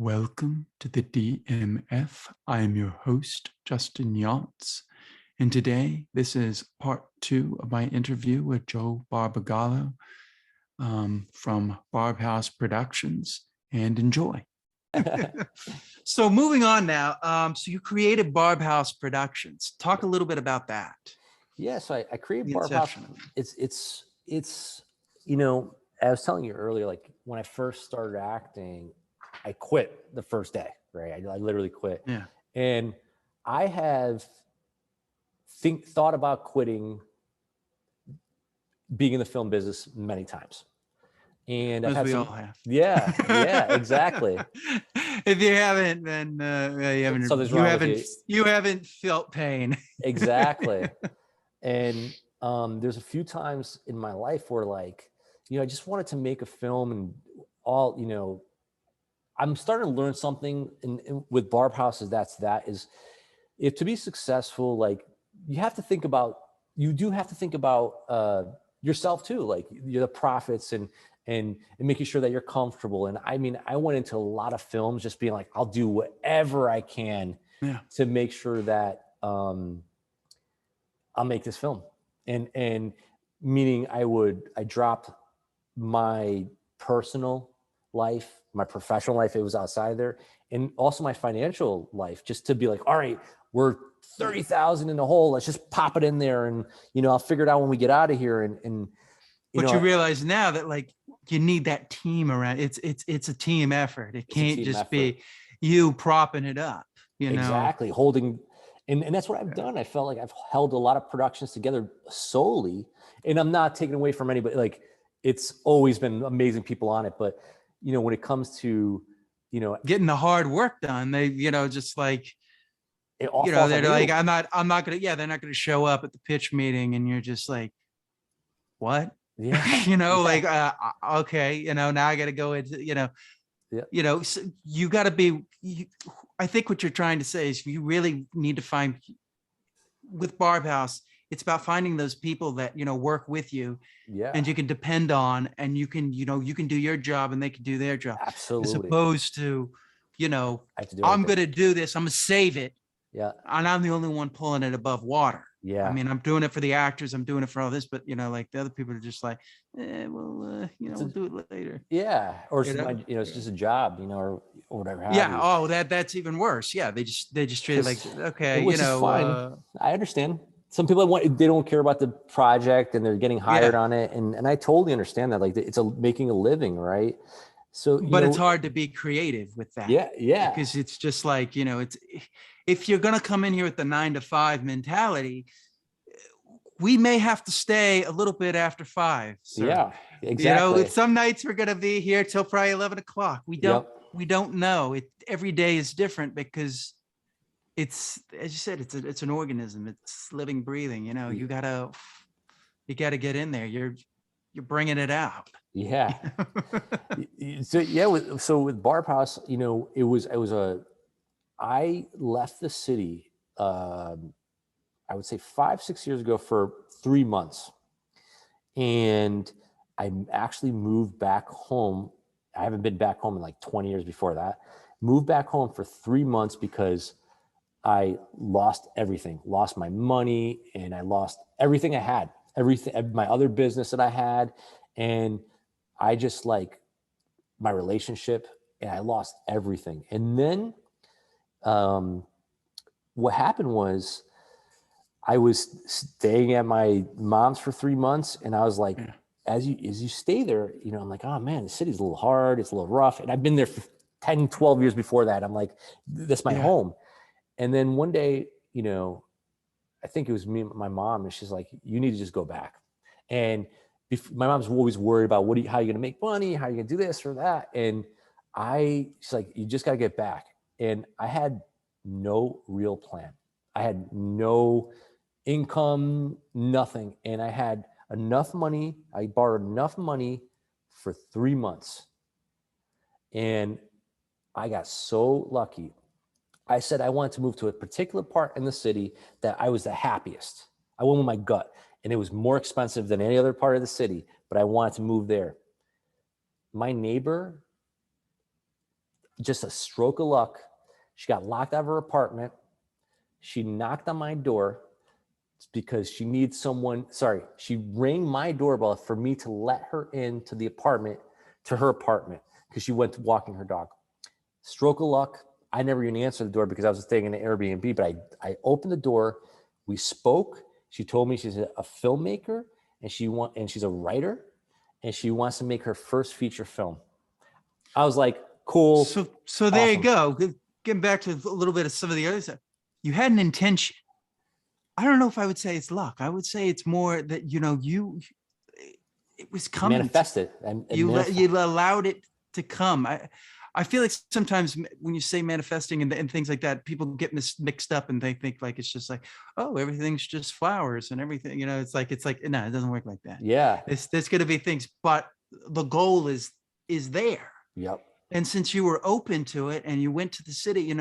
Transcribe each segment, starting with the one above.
Welcome to the DMF. I am your host, Justin Yachts. And today, this is part 2 of my interview with Joe Barbagallo from Barbhouse Productions. And enjoy. So moving on now. So you created Barbhouse Productions. Talk a little bit about that. Yeah, so I created Barbhouse. It's I was telling you earlier, like when I first started acting, I quit the first day, right? I literally quit. Yeah. And I have thought about quitting being in the film business many times. And As we all have. Yeah, exactly. If you haven't, then you haven't felt pain. Exactly. And there's a few times in my life where I just wanted to make a film and I'm starting to learn something with Barbhouse is if to be successful, like you do have to think about yourself too, like the profits and making sure that you're comfortable. And I mean, I went into a lot of films just being like, I'll do whatever I can to make sure that I'll make this film. And meaning I dropped my personal life, my professional life, it was outside there, and also my financial life, just to be like, all right, we're 30,000 in the hole, let's just pop it in there, and I'll figure it out when we get out of here. But you realize now that like you need that team around. It's a team effort. It can't just be you propping it up, exactly, holding. And that's what I've done. I felt like I've held a lot of productions together solely, and I'm not taking away from anybody. Like, it's always been amazing people on it, but when it comes to getting the hard work done, they just like it all they're like I'm not gonna they're not gonna show up at the pitch meeting, and you're just like, what? Like okay, now I gotta go into so you got to be. I think what you're trying to say is you really need to find with Barbhouse. It's about finding those people that work with you, and you can depend on, and you can do your job, and they can do their job. Absolutely. As opposed to, I'm going to do this. I'm going to save it. Yeah. And I'm the only one pulling it above water. Yeah. I mean, I'm doing it for the actors. I'm doing it for all this, but like the other people are just like, we'll do it later. Yeah. Or it's just a job, or whatever. Yeah. Oh, that's even worse. Yeah. They just treat it like, okay, fine. I understand. Some people they don't care about the project and they're getting hired on it. And I totally understand that. Like, it's making a living, right? So, but it's hard to be creative with that. Yeah. Because it's just like, it's, if you're going to come in here with the 9-to-5 mentality, we may have to stay a little bit after 5. So, yeah, exactly. Some nights we're going to be here till probably 11 o'clock. We don't know. Every day is different because it's, as you said, it's an organism. It's living, breathing, you gotta get in there. You're bringing it out. Yeah. So with Barbhouse, I left the city, I would say 5-6 years ago for 3 months. And I actually moved back home. I haven't been back home in like 20 years before that. Moved back home for 3 months because I lost everything, lost my money, and I lost everything I had, my other business that I had. And I just my relationship, and I lost everything. And then what happened was I was staying at my mom's for 3 months, and I was like, as you stay there, I'm like, oh man, the city's a little hard. It's a little rough. And I've been there for 10, 12 years before that. I'm like, that's my home. And then one day, I think it was me and my mom, and she's like, you need to just go back. And my mom's always worried about how are you going to make money? How are you going to do this or that? And she's like, you just got to get back. And I had no real plan. I had no income, nothing. And I had enough money. I borrowed enough money for 3 months. And I got so lucky. I said I wanted to move to a particular part in the city that I was the happiest. I went with my gut, and it was more expensive than any other part of the city, but I wanted to move there. My neighbor, just a stroke of luck, she got locked out of her apartment. She knocked on my door because she needs someone. Sorry, she rang my doorbell for me to let her into the apartment, to her apartment, because she went walking her dog. Stroke of luck. I never even answered the door because I was staying in an Airbnb, but I opened the door. We spoke. She told me she's a filmmaker and she's a writer and she wants to make her first feature film. I was like, cool. So there you go. Getting back to a little bit of some of the other stuff. You had an intention. I don't know if I would say it's luck. I would say it's more that, it was coming. Manifested. You allowed it to come. I feel like sometimes when you say manifesting and things like that, people get mixed up and they think like, it's just like, oh, everything's just flowers and everything, it's like, no, it doesn't work like that. Yeah. There's going to be things, but the goal is there. Yep. And since you were open to it and you went to the city,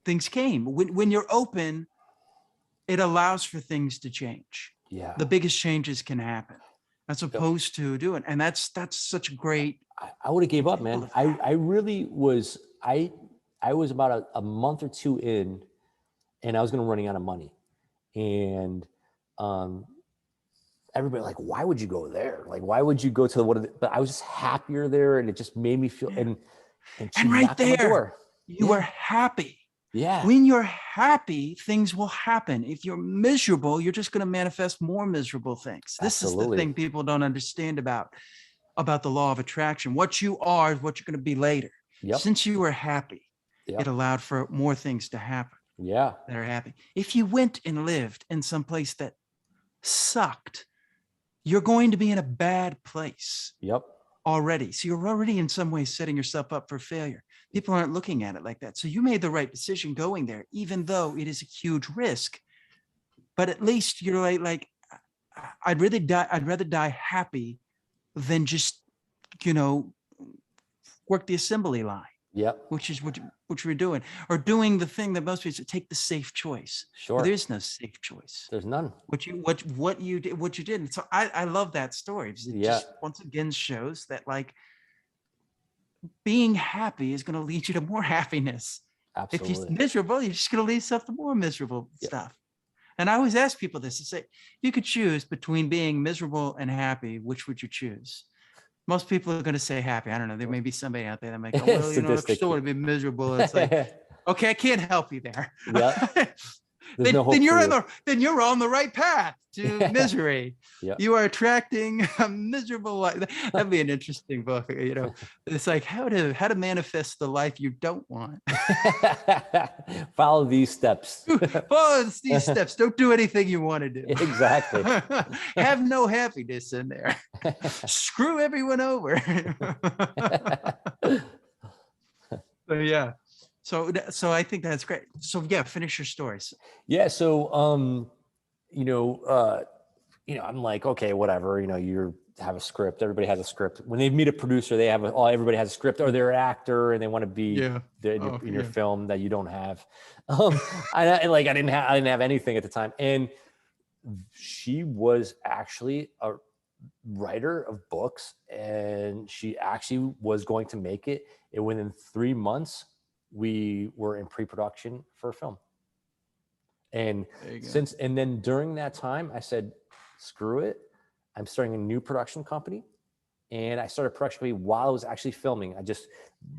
things came. When you're open, it allows for things to change. Yeah. The biggest changes can happen as opposed to doing. And that's such a great. I would have gave up, man. I really was. I was about a month or two in, and I was going to running out of money, and everybody like, why would you go there? Like, why would you go to but I was just happier there, and it just made me feel. And right there, you were happy. Yeah. When you're happy, things will happen. If you're miserable, you're just going to manifest more miserable things. This is the thing people don't understand about the law of attraction. What you are is what you're going to be later. Yep. Since you were happy, it allowed for more things to happen. Yeah. That are happy. If you went and lived in some place that sucked, you're going to be in a bad place. Yep. Already. So you're already in some ways setting yourself up for failure. People aren't looking at it like that. So you made the right decision going there, even though it is a huge risk. But at least you're like, I'd rather die happy than just, work the assembly line. Yep. Which is what we're doing, or doing the thing that most people take the safe choice. Sure. Well, there is no safe choice. There's none. What you did. And so I love that story. It just once again shows that like being happy is going to lead you to more happiness. Absolutely. If you're miserable, you're just going to lead yourself to more miserable stuff. And I always ask people this, to say, you could choose between being miserable and happy. Which would you choose? Most people are going to say happy. I don't know. There may be somebody out there that might go, well, I still want to be miserable. It's like, okay, I can't help you there. Yeah. Then you're on the right path to misery. Yep. You are attracting a miserable life. That'd be an interesting book. It's like how to manifest the life you don't want. Follow these steps. Follow these steps. Don't do anything you want to do. Exactly. Have no happiness in there. Screw everyone over. So yeah. So I think that's great. So yeah, finish your stories. Yeah. So, I'm like, okay, whatever, you have a script. Everybody has a script. When they meet a producer, everybody has a script, or they're an actor and they want to be in your film that you don't have. I didn't have anything at the time. And she was actually a writer of books, and she actually was going to make it. And within 3 months, we were in pre-production for a film. And then during that time, I said, screw it. I'm starting a new production company. And I started a production company while I was actually filming. I just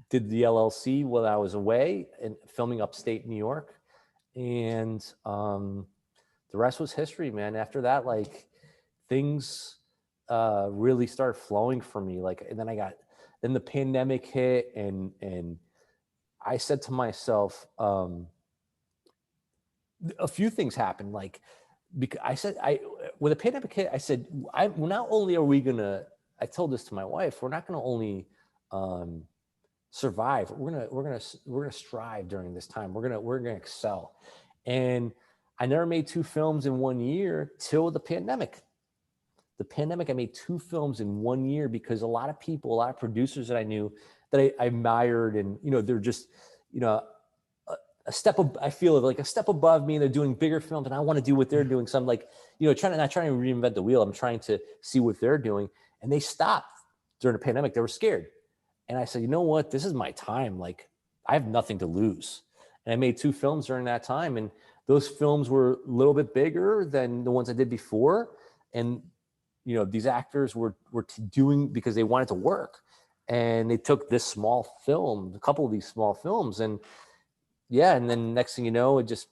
did the LLC while I was away and filming upstate New York. And the rest was history, man. After that, like things really started flowing for me. Then the pandemic hit, and I said to myself, a few things happened. Like, because when the pandemic hit, I said, not only are we gonna, I told this to my wife, we're not gonna only survive, we're gonna strive during this time. We're gonna excel. And I never made 2 films in 1 year till the pandemic. I made 2 films in 1 year because a lot of producers that I knew that I admired, and they're just a step above me, and they're doing bigger films, and I want to do what they're doing. So I'm like, not trying to reinvent the wheel. I'm trying to see what they're doing, and they stopped during the pandemic. They were scared, And I said, you know what? This is my time. Like, I have nothing to lose. And I made 2 films during that time. And those films were a little bit bigger than the ones I did before. And, you know, these actors were doing because they wanted to work. And they took this small film, a couple of these small films. And yeah, and then next thing you know, it just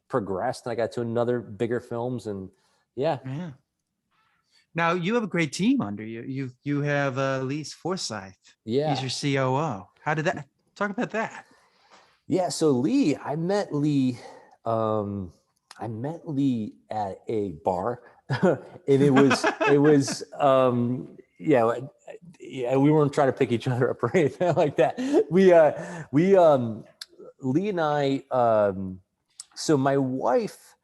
progressed. And I got to another bigger films. And yeah. Now you have a great team under you. You have Lee Forsyth. Yeah. He's your COO. How did that? Talk about that. Yeah. So Lee, I met Lee at a bar, and yeah, we weren't trying to pick each other up or anything like that. Lee and I, so my wife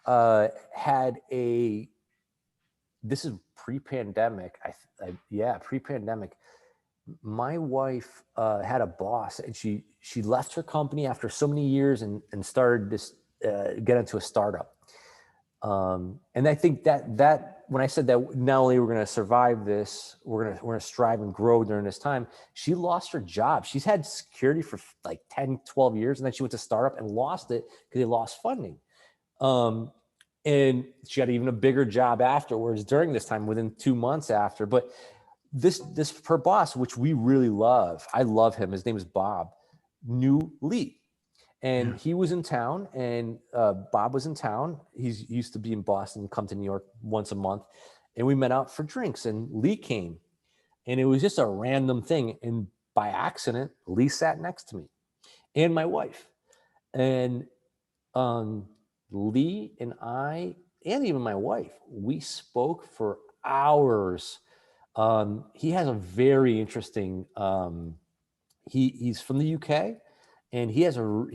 had this is pre-pandemic. Pre-pandemic. My wife had a boss, and she left her company after so many years and started this get into a startup. And I think that when I said that not only we're going to survive this, we're going to strive and grow during this time. She lost her job. She's had security for like 10, 12 years. And then she went to startup and lost it because they lost funding. And she had even a bigger job afterwards during this time, within 2 months after. But this her boss, which we really love, I love him. His name is Bob, knew Lee. And he was in town, and Bob was in town. He used to be in Boston, come to New York once a month. And we met out for drinks, and Lee came. And it was just a random thing. And by accident, Lee sat next to me and my wife. And Lee and I, and even my wife, we spoke for hours. He has a very interesting, he's from the UK. And he has a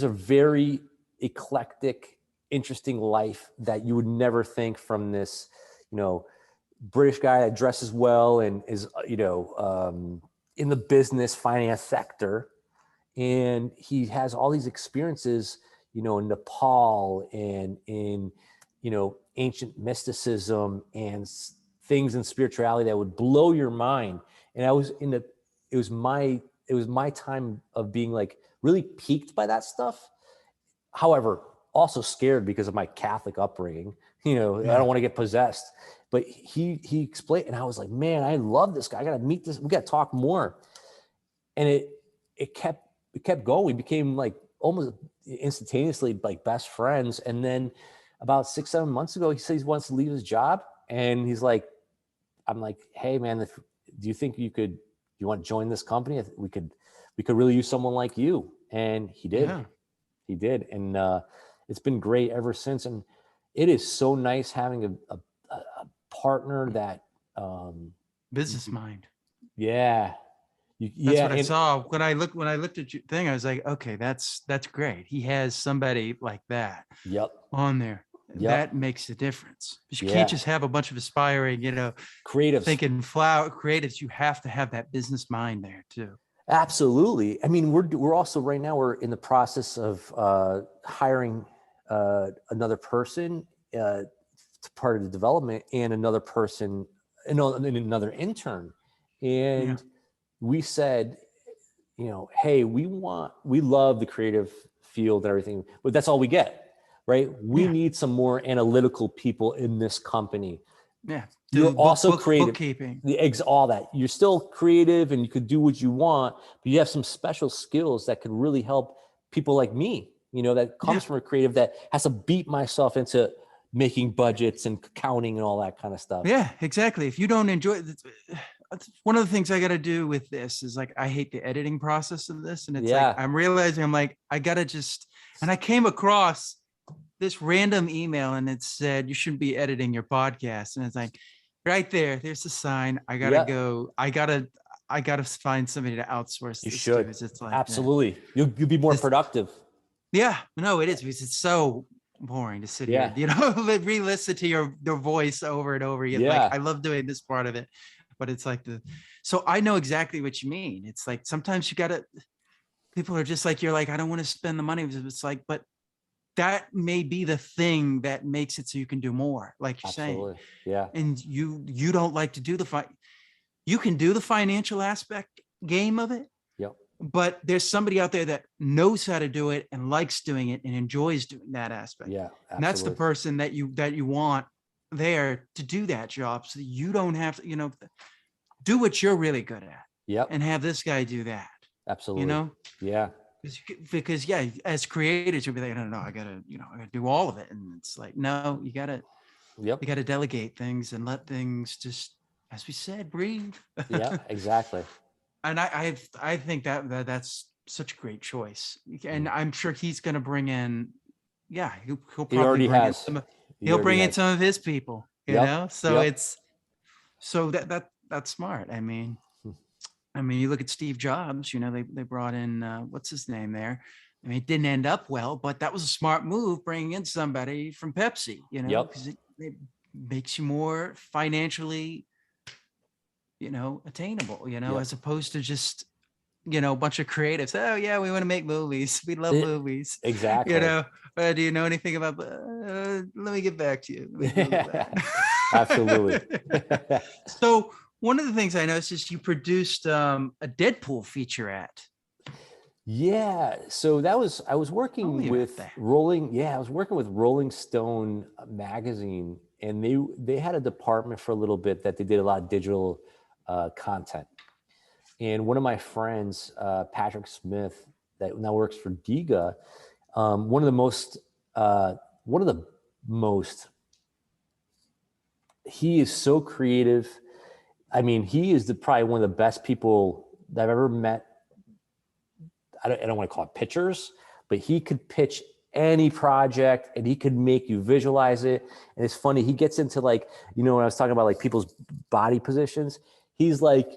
very eclectic, interesting life that you would never think from this, you know, British guy that dresses well and is, you know, in the business finance sector. And he has all these experiences, you know, in Nepal and in, you know, ancient mysticism and things in spirituality that would blow your mind. And it was my time of being like really piqued by that stuff. However, also scared because of my Catholic upbringing. You know, I don't want to get possessed. But he explained, and I was like, man, I love this guy. I got to meet this. We got to talk more. And it kept going. We became like almost instantaneously like best friends. And then about 6-7 months ago, he says he wants to leave his job. And he's like, I'm like, hey man, do you think you want to join this company? We could really use someone like you. And he did. Yeah. He did. And it's been great ever since. And it is so nice having a partner that business mind. Yeah. That's what I saw when I looked at your thing. I was like, okay, that's great. He has somebody like that on there. That makes a difference. You can't just have a bunch of aspiring, you know, creatives thinking creatives. You have to have that business mind there too. Absolutely. I mean, we're also right now we're in the process of hiring another person to part of the development, and another person, and another intern. And we said, you know, hey, we love the creative field and everything, but that's all we get. Right. We need some more analytical people in this company. Yeah. You're also creative. Bookkeeping. All that. You're still creative and you could do what you want, but you have some special skills that could really help people like me, you know, that comes from a creative that has to beat myself into making budgets and counting and all that kind of stuff. Yeah, exactly. If you don't enjoy it, one of the things I got to do with this is like, I hate the editing process of this. And it's like, I'm realizing I got to and I came across this random email and it said, you shouldn't be editing your podcast. And it's like, right there's the sign. I gotta go. I gotta find somebody to outsource. You should. It's like, absolutely. You'll be more productive. Yeah, no, it is, because it's so boring to sit here, you know, re-listen to your voice over and over again. Like, I love doing this part of it, but it's like so I know exactly what you mean. It's like, sometimes people are just like, you're like, I don't want to spend the money. It's like, but that may be the thing that makes it so you can do more, like you're saying. Yeah. And you don't like to do the fight. you can do the financial aspect game of it. Yep. But there's somebody out there that knows how to do it and likes doing it and enjoys doing that aspect. Yeah, absolutely. And that's the person that you want there to do that job, so that you don't have to, you know, do what you're really good at. Yep. And have this guy do that. Absolutely. You know? Yeah. Because yeah, as creators, you'll be like, no, I gotta do all of it. And it's like, no, you gotta delegate things and let things just, as we said, breathe. Yeah, exactly. And I think that's such a great choice. And I'm sure he's gonna bring in, he'll probably already bring has. He'll bring in some of his people, you know? So it's, so that's smart. I mean, you look at Steve Jobs, you know, they brought in, what's his name there? I mean, it didn't end up well, but that was a smart move, bringing in somebody from Pepsi, you know, because it makes you more financially, you know, attainable, you know, as opposed to just, you know, a bunch of creatives. Oh yeah, we want to make movies. We love movies. Exactly. You know, do you know anything about, let me get back to you. Absolutely. So one of the things I noticed is you produced a Deadpool featurette. Yeah. So I was working with Rolling Stone magazine, and they had a department for a little bit that they did a lot of digital content. And one of my friends, Patrick Smith, that now works for Giga, one of the most, he is so creative. I mean, he is probably one of the best people that I've ever met. I don't want to call it pitchers, but he could pitch any project and he could make you visualize it. And it's funny, he gets into, like, you know, when I was talking about like people's body positions, he's like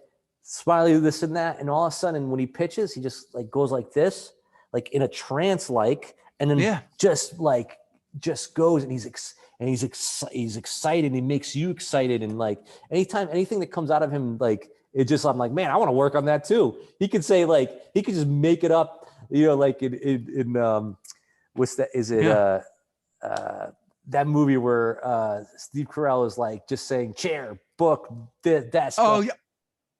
smiley, this and that. And all of a sudden when he pitches, he just like goes like this, like in a trance, like, and then just goes, and he's excited. He makes you excited. And like anything that comes out of him, like, it just, I'm like, man, I want to work on that too. He could say, like, he could just make it up, you know, like in what's that? Is it that movie where Steve Carell is like just saying chair, book, desk. Oh yeah.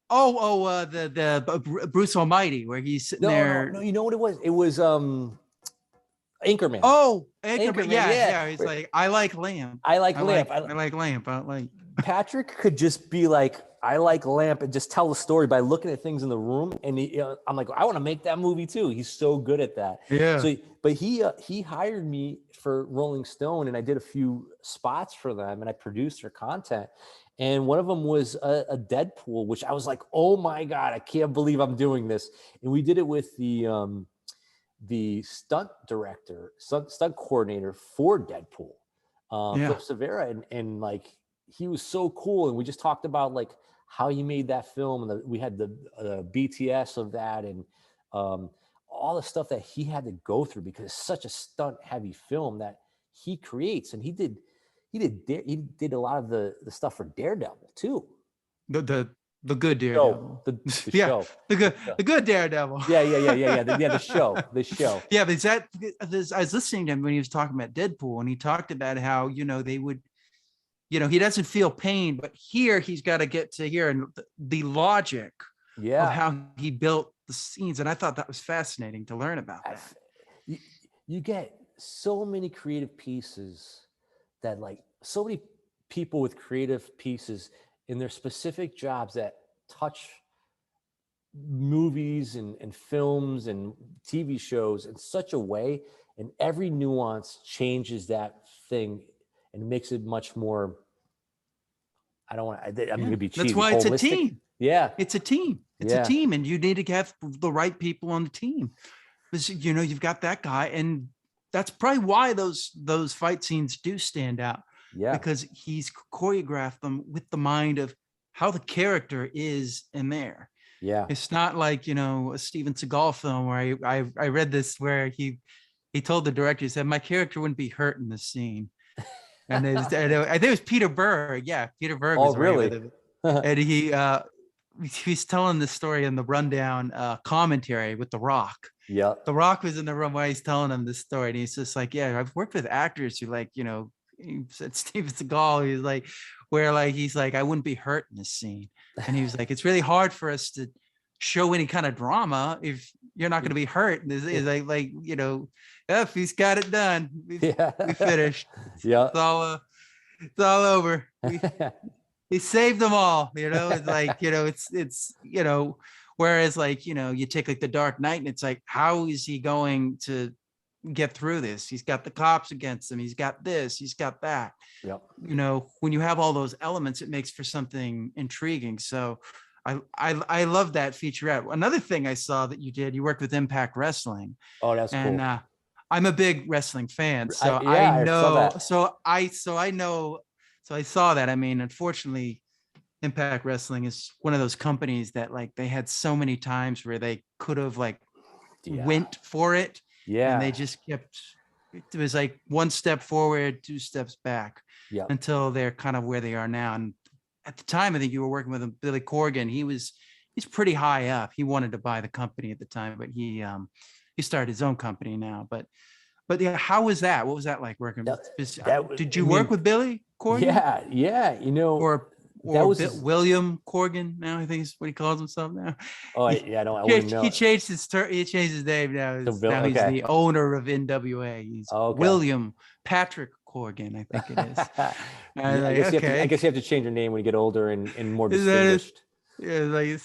The Bruce Almighty, where he's sitting there. No, you know what it was? It was Anchorman. Oh, Anchorman. Yeah. He's like, I like lamp. I like lamp. I like lamp. I like. Patrick could just be like, I like lamp, and just tell the story by looking at things in the room. And I'm like, I want to make that movie too. He's so good at that. Yeah. So, but he hired me for Rolling Stone, and I did a few spots for them, and I produced their content. And one of them was a Deadpool, which I was like, oh my God, I can't believe I'm doing this. And we did it with the stunt director, stunt coordinator for Deadpool, Philip Severa, and like, he was so cool. And we just talked about like how he made that film, and we had the BTS of that, and all the stuff that he had to go through, because it's such a stunt heavy film that he creates. And he did a lot of the stuff for Daredevil too. The good Daredevil. The show. The good Daredevil. Yeah. The show. Yeah, but I was listening to him when he was talking about Deadpool, and he talked about how, you know, they would, you know, he doesn't feel pain, but here he's got to get to hear and the logic of how he built the scenes. And I thought that was fascinating to learn about that. You get so many creative pieces that, like, so many people with creative pieces in their specific jobs that touch movies and films and TV shows in such a way, and every nuance changes that thing and makes it much more, I'm going to be cheesy. That's why it's a team. Yeah. It's a team. It's a team, and you need to have the right people on the team. Because, you know, you've got that guy, and that's probably why those fight scenes do stand out. Yeah. Because he's choreographed them with the mind of how the character is in there. Yeah. It's not like, you know, a Steven Seagal film where I read this where he told the director, he said, my character wouldn't be hurt in this scene. And I think it was Peter Berg. Yeah, Peter Berg was really? And he's telling the story in the rundown commentary with The Rock. Yeah. The Rock was in the room while he's telling him this story. And he's just like, yeah, I've worked with actors who, like, you know, he said Steven Seagal, he's like, where like he's like, I wouldn't be hurt in this scene, and he was like, it's really hard for us to show any kind of drama if you're not going to be hurt. And it's like you know, if he's got it done, we finished. Yeah, It's all over. He saved them all. You know, it's like, you know, it's you know, whereas like, you know, you take like the Dark Knight, and it's like, how is he going to get through this? He's got the cops against him. He's got this. He's got that. Yep. You know, when you have all those elements, it makes for something intriguing. So I love that featurette. Another thing I saw that you did, you worked with Impact Wrestling. Oh, that's and, cool. I'm a big wrestling fan, so I I know. saw that. So I saw that. I mean, unfortunately, Impact Wrestling is one of those companies that like they had so many times where they could have like went for it, and they just kept. It was like one step forward, two steps back, until they're kind of where they are now. And at the time, I think you were working with him, Billy Corgan. He's pretty high up. He wanted to buy the company at the time, but he started his own company now. But yeah, how was that? What was that like working? Did you work with Billy Corgan? Yeah. You know, or William Corgan now, I think is what he calls himself now. Oh yeah, I wouldn't know. He changed his name now. Now he's the owner of NWA. He's William Patrick Corgan, I think it is. I guess you have to change your name when you get older and more distinguished. Yeah, like it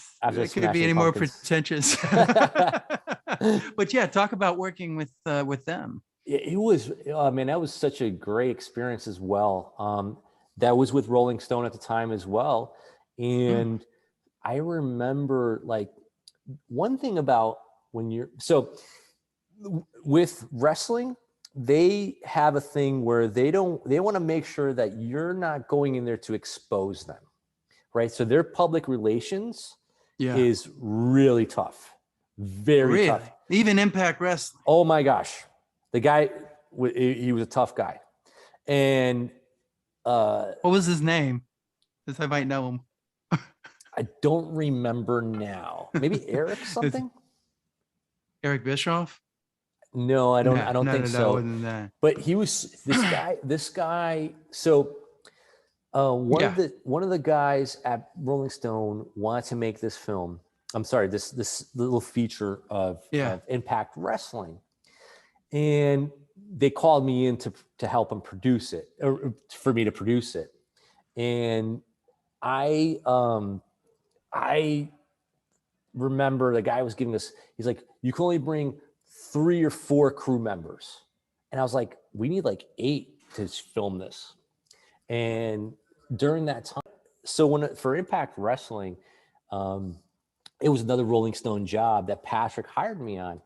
couldn't be any more pretentious. But yeah, talk about working with them. It was, man, that was such a great experience as well. That was with Rolling Stone at the time as well. And I remember like one thing about with wrestling, they have a thing where they want to make sure that you're not going in there to expose them. Right. So their public relations is really tough. Very tough. Even Impact Wrestling. Oh my gosh. The guy, he was a tough guy. And what was his name? Because I might know him. I don't remember now. Maybe Eric something? Eric Bischoff? No, I don't think so. That. But he was this guy. So one of the guys at Rolling Stone wanted to make this film. I'm sorry, this little feature of Impact Wrestling. And they called me in to help them produce it, or for me to produce it. And I remember the guy was giving us, he's like, you can only bring 3 or 4 crew members. And I was like, we need like 8 to film this. And during that time, so for Impact Wrestling, it was another Rolling Stone job that Patrick hired me on.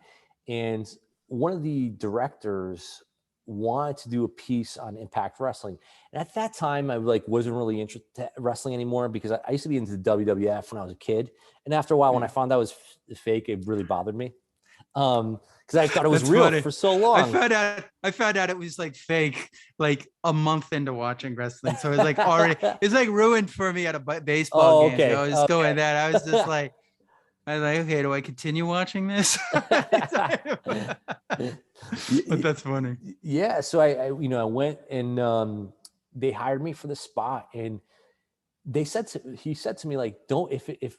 And one of the directors wanted to do a piece on Impact Wrestling. And at that time, I wasn't really interested in wrestling anymore because I used to be into the WWF when I was a kid. And after a while, when I found out it was fake, it really bothered me. Because I thought it was real for so long. I found out it was like fake like a month into watching wrestling. So it was like already, it's like ruined for me at a baseball game. So I was going that. I was just like, okay, do I continue watching this? But that's funny. Yeah. So I went and they hired me for the spot, and he said to me, like, don't, if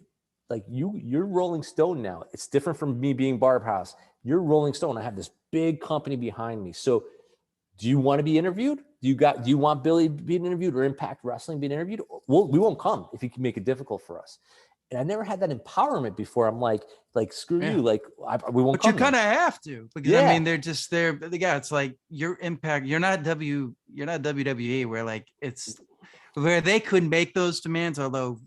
like you're Rolling Stone now, it's different from me being Barbhouse. You're Rolling Stone. I have this big company behind me. So do you want to be interviewed? Do you want Billy being interviewed or Impact Wrestling being interviewed? Well, we won't come if you can make it difficult for us. And I never had that empowerment before. I'm like screw you, like we won't. But you kind of have to, because I mean it's like you're Impact. You're not WWE, where like it's where they couldn't make those demands, although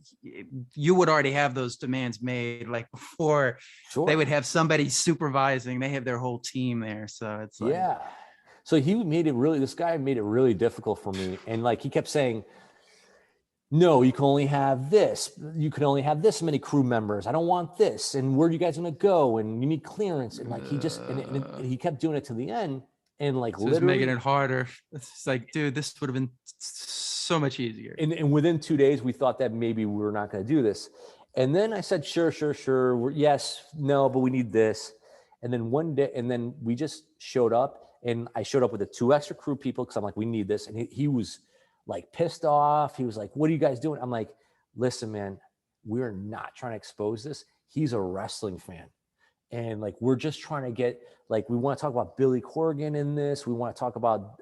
you would already have those demands made like before. Sure. They would have somebody supervising. They have their whole team there, so it's like, So this guy made it really difficult for me, and like he kept saying, no, you can only have this. You can only have this many crew members. I don't want this. And where are you guys going to go? And you need clearance. And like and he kept doing it to the end. And like literally making it harder. It's like, dude, this would have been so much easier. And within 2 days, we thought that maybe we were not going to do this. And then I said, sure. Yes, no, but we need this. And then one day, and then we just showed up, and I showed up with the 2 extra crew people because I'm like, we need this. And he was like pissed off. He was like, what are you guys doing? I'm like, listen, man, we're not trying to expose this. He's a wrestling fan. And like, we're just trying to get, like, we want to talk about Billy Corgan in this. We want to talk about,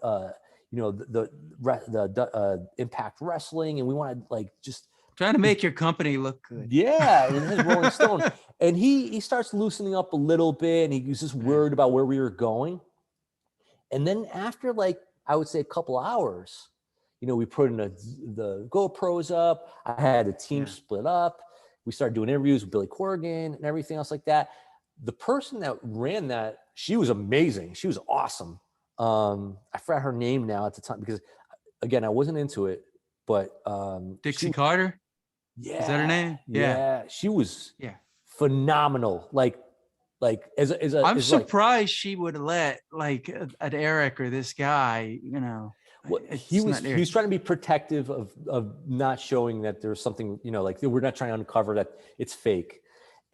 the Impact Wrestling. And we want to like, just trying to make your company look good. Yeah. And his Rolling Stone. And he starts loosening up a little bit, and he was just worried about where we were going. And then after, like, I would say a couple hours, we put in the GoPros up. I had a team split up. We started doing interviews with Billy Corgan and everything else like that. The person that ran that, she was amazing. She was awesome. I forgot her name now at the time, because again, I wasn't into it, but Dixie Carter. Yeah. Is that her name? Yeah. She was phenomenal. I'm surprised she would let like an Eric or this guy, Well, he was trying to be protective of not showing that there's something, like, we're not trying to uncover that it's fake.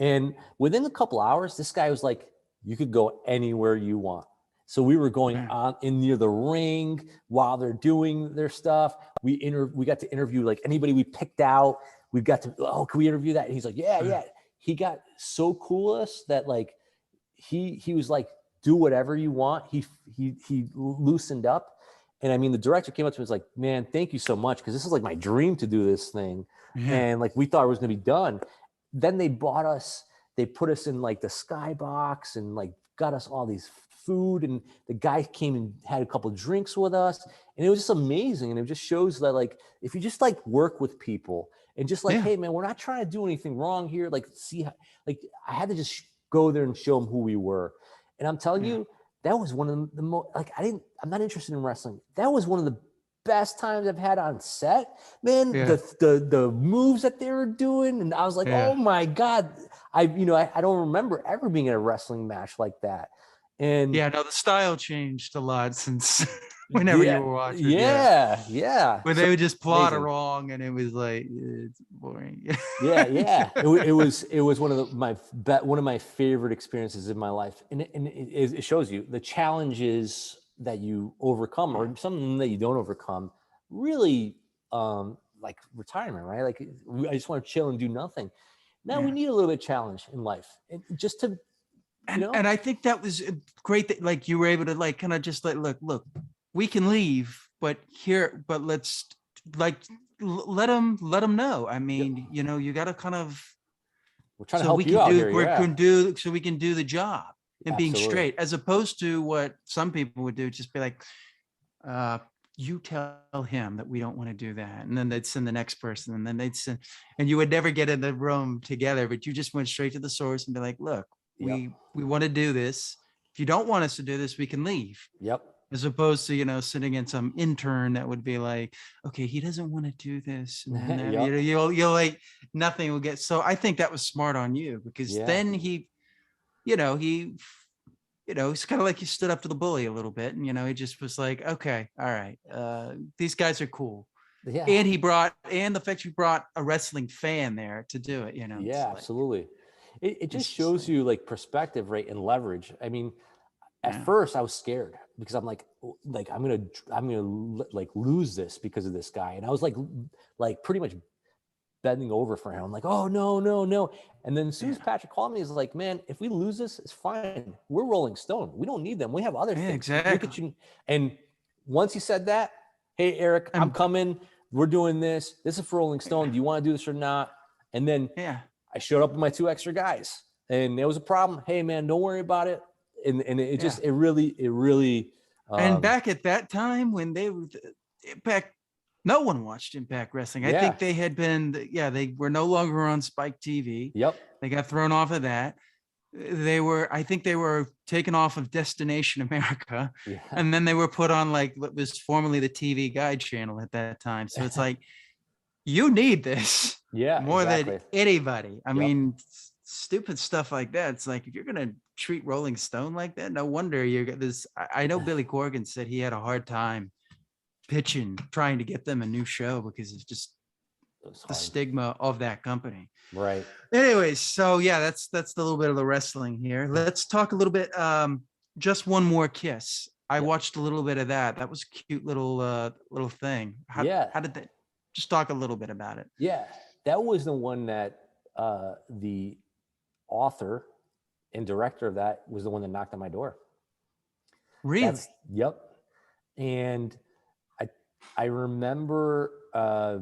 And within a couple hours, this guy was like, you could go anywhere you want. So we were going on in near the ring while they're doing their stuff. We got to interview like anybody we picked out. We got to, can we interview that? And he's like, yeah. He got so cool us that like, he was like, do whatever you want. He loosened up. And I mean, the director came up to me and was like, man, thank you so much. Cause this is like my dream to do this thing. Yeah. And like, we thought it was going to be done. Then they put us in like the skybox and like got us all these food. And the guy came and had a couple of drinks with us. And it was just amazing. And it just shows that like, if you just like work with people and just like, hey man, we're not trying to do anything wrong here. Like, see how, like I had to just go there and show them who we were. And I'm telling you, that was one of the most, like, I'm not interested in wrestling. That was one of the best times I've had on set, man. The moves that they were doing. And I was like, oh my God, I don't remember ever being in a wrestling match like that. And the style changed a lot since whenever you were watching. Yeah. Where they would just plot it wrong, and it was like, it's boring. It was one of my favorite experiences in my life, and it shows you the challenges that you overcome, or something that you don't overcome. Really, like retirement, right? Like I just want to chill and do nothing. Now we need a little bit of challenge in life, and just to. And I think that was great that like you were able to like kind of just like look, we can leave, but let's like let them know. I mean, you got to kind of. We're trying to help you out here. So we can do the job and being straight, as opposed to what some people would do, just be like, you tell him that we don't want to do that, and then they'd send the next person, and then they'd send, and you would never get in the room together, but you just went straight to the source and be like, look. We want to do this. If you don't want us to do this, we can leave. Yep. As opposed to, sitting in some intern that would be like, okay, he doesn't want to do this. And then you'll like, nothing will get. So I think that was smart on you, because then he, it's kind of like you stood up to the bully a little bit, and, he just was like, okay, all right. These guys are cool. Yeah. And the fact you brought a wrestling fan there to do it, Yeah, absolutely. It just shows you like perspective, right, and leverage. I mean, at first I was scared, because I'm like I'm gonna like lose this because of this guy, and I was like pretty much bending over for him. I'm like, oh no. And then as soon as Patrick called me, he's like, man, if we lose this, it's fine. We're Rolling Stone. We don't need them. We have other things. Exactly. Look at you. And once he said that, hey Eric, I'm coming. We're doing this. This is for Rolling Stone. Do you want to do this or not? And then I showed up with my 2 extra guys, and there was a problem. Hey man, don't worry about it. And it just, it really. And back at that time when they were Impact, no one watched Impact Wrestling. I think they had been, they were no longer on Spike TV. Yep. They got thrown off of that. I think they were taken off of Destination America. Yeah. And then they were put on like what was formerly the TV Guide channel at that time. So it's like, you need this more than anybody. I mean, stupid stuff like that. It's like, if you're going to treat Rolling Stone like that, no wonder you're this. I know Billy Corgan said he had a hard time trying to get them a new show, because it's just the stigma of that company. Right. Anyways, so that's the little bit of the wrestling here. Let's talk a little bit. Just One More Kiss. I watched a little bit of that. That was a cute little thing. How did that? Just talk a little bit about it. Yeah, that was the one that the author and director of that was the one that knocked on my door. Really? Yep. And I remember, I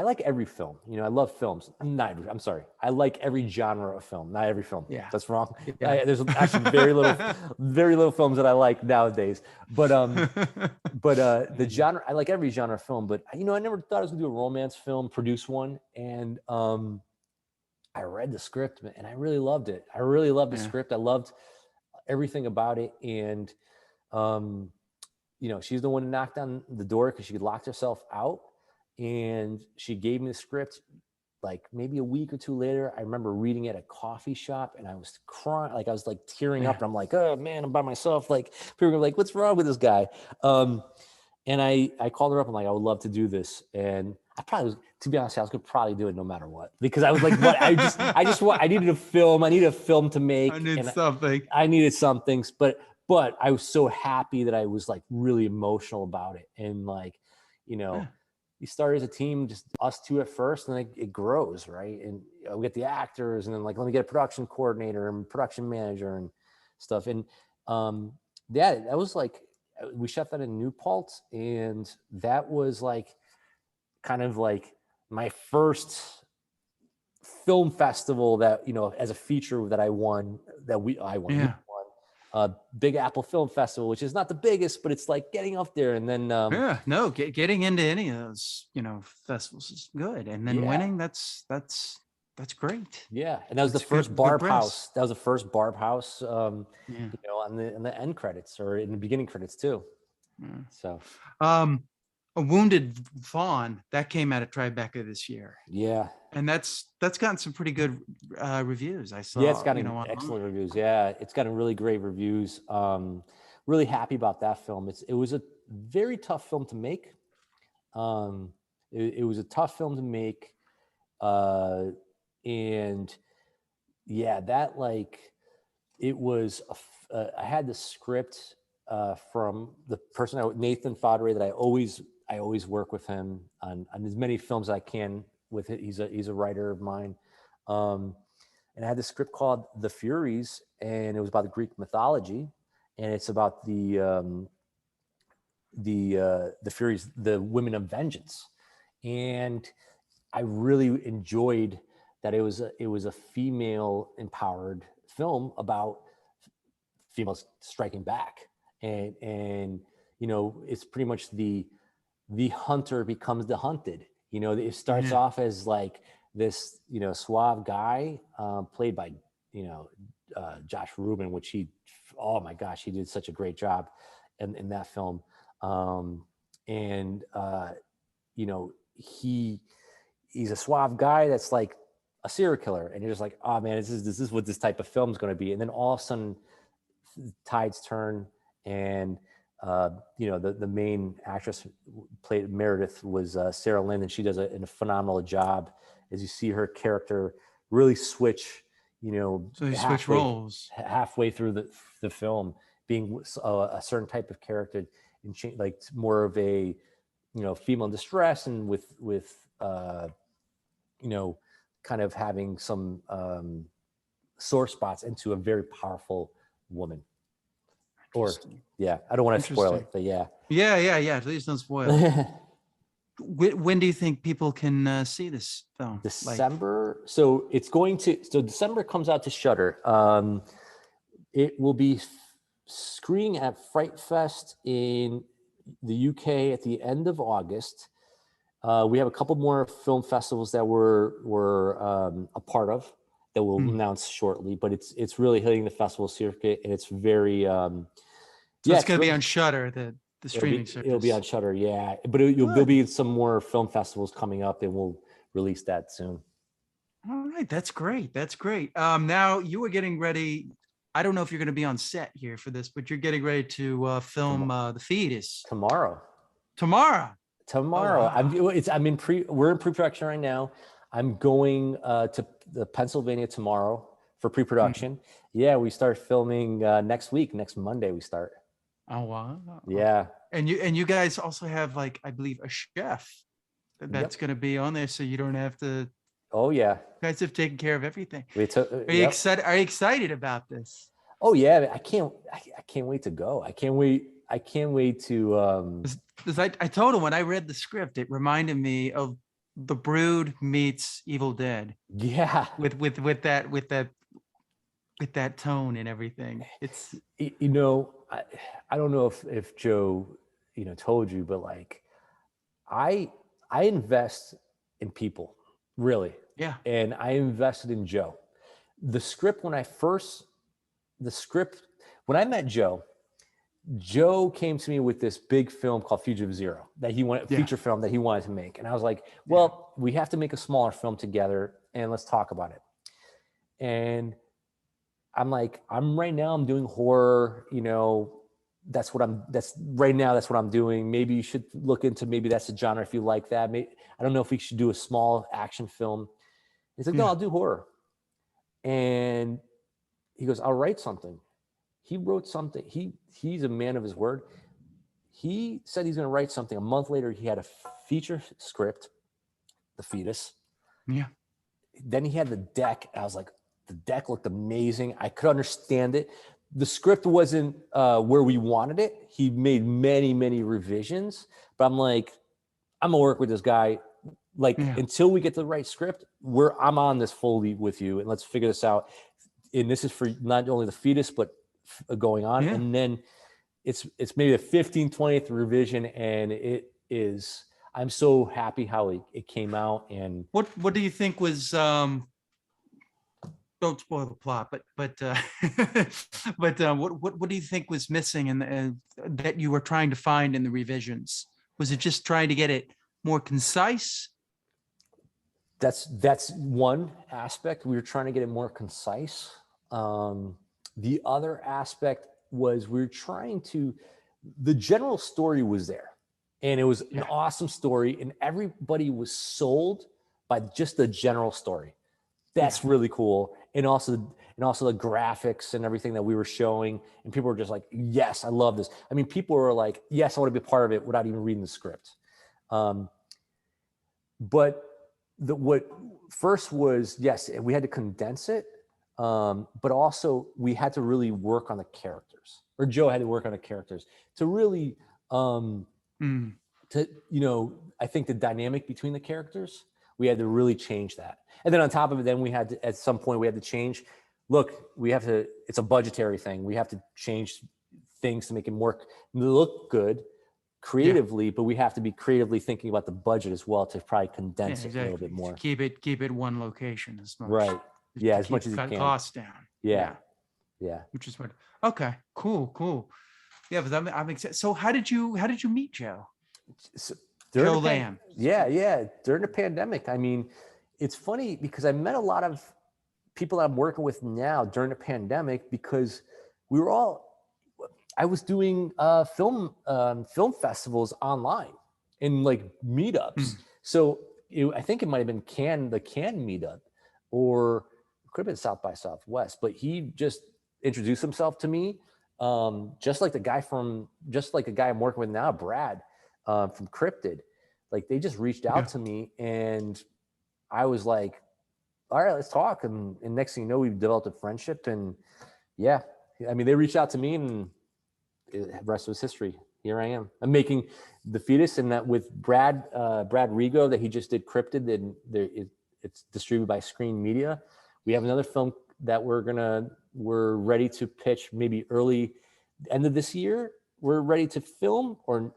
like every film. I love films. I'm sorry. I like every genre of film. Not every film. Yeah, that's wrong. Yeah. There's actually very little films that I like nowadays. But the genre, I like every genre of film. But I never thought I was gonna do a romance film, produce one, and I read the script and I really loved it. I really loved the script. I loved everything about it, and she's the one who knocked on the door because she had locked herself out. And she gave me the script like maybe a week or two later. I remember reading it at a coffee shop and I was crying, like I was like tearing up, and I'm like, oh man, I'm by myself. Like people were like, what's wrong with this guy? And I called her up and like, I would love to do this. And I probably was, to be honest, I was gonna probably do it no matter what, because I was like, what? I needed a film. I needed a film to make. I needed something. I needed some things, but I was so happy that I was like really emotional about it. And like, you start as a team, just us two at first, and then it grows, right? And we get the actors, and then like, let me get a production coordinator and production manager and stuff. And that was like, we shot that in New Paltz, and that was like kind of like my first film festival that, as a feature that I won. Yeah. Big Apple Film Festival, which is not the biggest, but it's like getting up there. And then getting into any of those festivals is good, and then winning, that's great. Yeah, and that was the first Barbhouse. That was the first Barbhouse. On the end credits or in the beginning credits too. Yeah. So, A Wounded Fawn that came out at Tribeca this year. Yeah, and that's gotten some pretty good reviews. I saw. Yeah, it's gotten excellent reviews. Yeah, it's gotten really great reviews. Really happy about that film. It was a very tough film to make. It was a tough film to make, and yeah, that like it was. I had the script from the person, Nathan Fodderay, that I always work with him on as many films as I can with it. He's a writer of mine. And I had this script called The Furies, and it was about the Greek mythology, and it's about the Furies, the women of vengeance. And I really enjoyed that it was a female empowered film about females striking back, and it's pretty much the hunter becomes the hunted. It starts off as like this, suave guy, played by, Josh Rubin, which he did such a great job in that film. He's a suave guy that's like a serial killer, and you're just like, oh man, this is what this type of film is going to be. And then all of a sudden tides turn, and the main actress played Meredith was Sarah Lynn, and she does a phenomenal job as you see her character really switch, so you switch roles halfway through the film, being a certain type of character and like more of a, female in distress, and with kind of having some sore spots, into a very powerful woman. Or I don't want to spoil it, but yeah. Please don't spoil it. When do you think people can see this film? December. So December comes out to Shudder. It will be screening at Fright Fest in the UK at the end of August. We have a couple more film festivals that we're a part of that we'll announce shortly, but it's really hitting the festival circuit, and it's very it's going to be on Shudder, the streaming service. It'll be on Shudder, yeah. But there'll be some more film festivals coming up, and we'll release that soon. All right, that's great. Now you were getting ready. I don't know if you're going to be on set here for this, but you're getting ready to film The Fetus tomorrow. Oh, wow. We're in pre-production right now. I'm going to Pennsylvania tomorrow for pre-production. Yeah, we start filming next week. Next Monday we start. Oh wow. Yeah. And you guys also have, like, I believe, a chef that's going to be on there, so you don't have to. Oh yeah. You guys have taken care of everything. Are you excited? Are you excited about this? Oh yeah, I can't wait to go. I can't wait to. I told him when I read the script, it reminded me of The Brood meets Evil Dead. Yeah. With that tone and everything. It's, you know, I don't know if Joe, told you, but like I invest in people, really. Yeah. And I invested in Joe. The script when I met Joe came to me with this big film called Fugitive Zero that he wanted, feature film that he wanted to make. And I was like, well, we have to make a smaller film together and let's talk about it. And I'm like, right now I'm doing horror, that's what I'm doing. Maybe you should look into, maybe that's a genre if you like that. Maybe, I don't know if we should do a small action film. He's like, no, I'll do horror. And he goes, I'll write something. He wrote something. He's a man of his word. He said he's going to write something. A month later, he had a feature script, The Fetus. Yeah. Then he had the deck. I was like, the deck looked amazing. I could understand it. The script wasn't where we wanted it. He made many, many revisions. But I'm like, I'm going to work with this guy. Like, until we get the right script, I'm on this fully with you. And let's figure this out. And this is for not only The Fetus, but going on. Yeah. And then it's maybe the 15th, 20th revision. And it is, I'm so happy how it came out. And what do you think was, don't spoil the plot, but what do you think was missing and that you were trying to find in the revisions? Was it just trying to get it more concise? That's one aspect. We were trying to get it more concise. The other aspect was the general story was there, and it was an awesome story, and everybody was sold by just the general story. That's really cool. And also the graphics and everything that we were showing, and people were just like, yes, I love this. I mean, people were like, yes, I want to be a part of it without even reading the script. But what first was, yes, we had to condense it. But also we had to really work on the characters, or Joe had to work on the characters to really, I think the dynamic between the characters, we had to really change that. And then on top of it, then we had to, at some point we had to change, it's a budgetary thing. We have to change things to make it look good creatively, but we have to be creatively thinking about the budget as well to probably condense it a little bit more. Keep it one location as much. Right. Yeah, as much as you can. Cut costs down. Yeah. Which is what. Okay. Cool. Yeah, but I'm excited. So how did you meet Joe? Joe Lamb. Yeah. During the pandemic, I mean, it's funny because I met a lot of people I'm working with now during the pandemic because I was doing film festivals online and like meetups. So I think it might have been the Cannes meetup, or it could have been South by Southwest, but he just introduced himself to me. Just like the guy I'm working with now, Brad, from Cryptid. Like they just reached out to me, and I was like, all right, let's talk. And next thing you know, we've developed a friendship, and I mean, they reached out to me, and the rest was history. Here I am. I'm making The Fetus, and that with Brad Rigo that he just did Cryptid, and it's distributed by Screen Media. We have another film that we're ready to pitch maybe end of this year. We're ready to film, or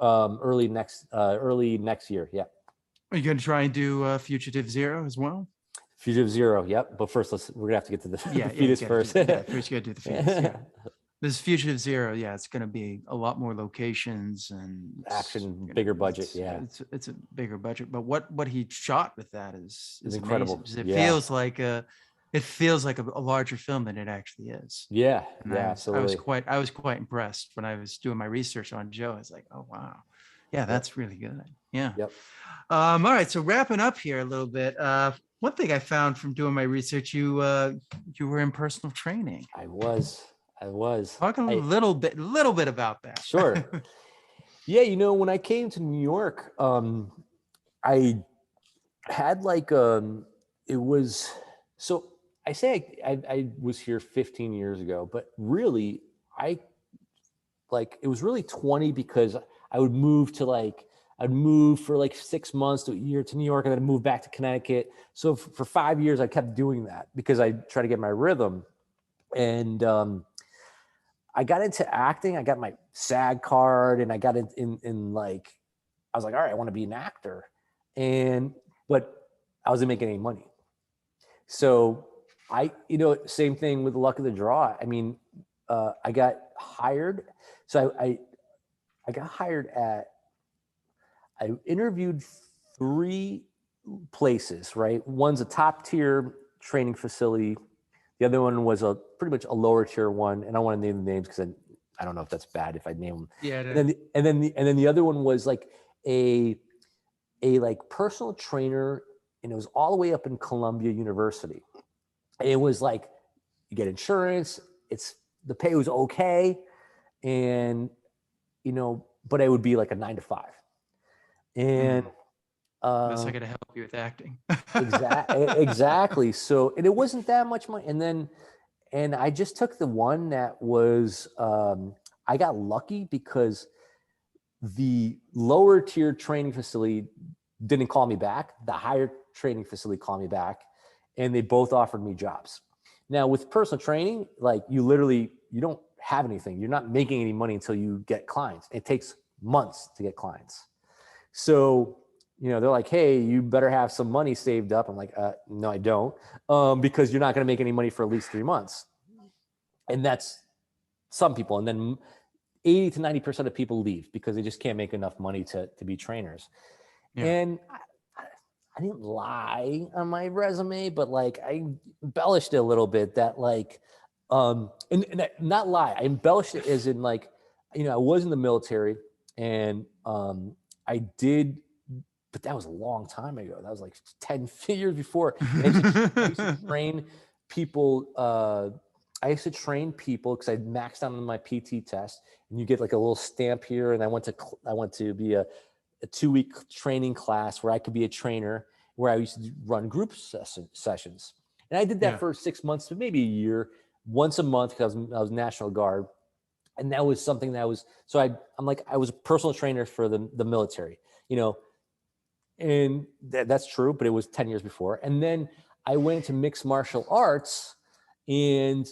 early next year. Yeah. Are you going to try and do Fugitive Zero as well? Fugitive Zero. Yep. But first, we're gonna have to get to the Fetus first. First, you got to do the Fetus. Yeah. This Fugitive Zero, it's going to be a lot more locations and action, bigger budget. It's a bigger budget, but what he shot with that is incredible. It feels like a larger film than it actually is. Yeah, absolutely. I was quite impressed when I was doing my research on Joe. I was like, oh wow, that's really good. Yeah. Yep. All right, so wrapping up here a little bit. One thing I found from doing my research, you were in personal training. I was. Talk a little bit about that. Sure. Yeah, you know, when I came to New York, I had like it was so I say I was here 15 years ago, but really it was really 20 because I would move to I'd move for like 6 months to a year to New York and then move back to Connecticut. So for 5 years, I kept doing that because I try to get my rhythm. And I got into acting. I got my SAG card and I got in like, I was like, all right, I want to be an actor. But I wasn't making any money. So same thing with the luck of the draw. I mean, I got hired. So I got hired I interviewed 3 places, right? One's a top tier training facility. The other one was pretty much a lower tier one. And I don't want to name the names because I don't know if that's bad if I name them. Yeah. And then the other one was like a like personal trainer, and it was all the way up in Columbia University. And it was like, you get insurance. The pay was okay. And, but it would be like a 9 to 5. And that's not going to help you with acting. Exactly. So, and it wasn't that much money. And I just took the one that was, I got lucky because the lower tier training facility didn't call me back. The higher training facility called me back, and they both offered me jobs. Now with personal training, like you don't have anything. You're not making any money until you get clients. It takes months to get clients. So, they're like, hey, you better have some money saved up. I'm like, no, I don't, because you're not going to make any money for at least 3 months. And that's some people. And then 80 to 90% of people leave because they just can't make enough money to be trainers. Yeah. And I didn't lie on my resume, but like I embellished it a little bit that like, and not lie. I embellished it as in like, I was in the military and I did, but that was a long time ago. That was like 10 years before. I used to train people. I used to train people because I maxed out on my PT test, and you get like a little stamp here. And I went to be a 2-week training class where I could be a trainer, where I used to run group sessions. And I did that for 6 months to maybe a year, once a month, because I was National Guard. And that was something that was, so I'm like, I was a personal trainer for the military, and that's true, but it was 10 years before. And then I went into mixed martial arts, and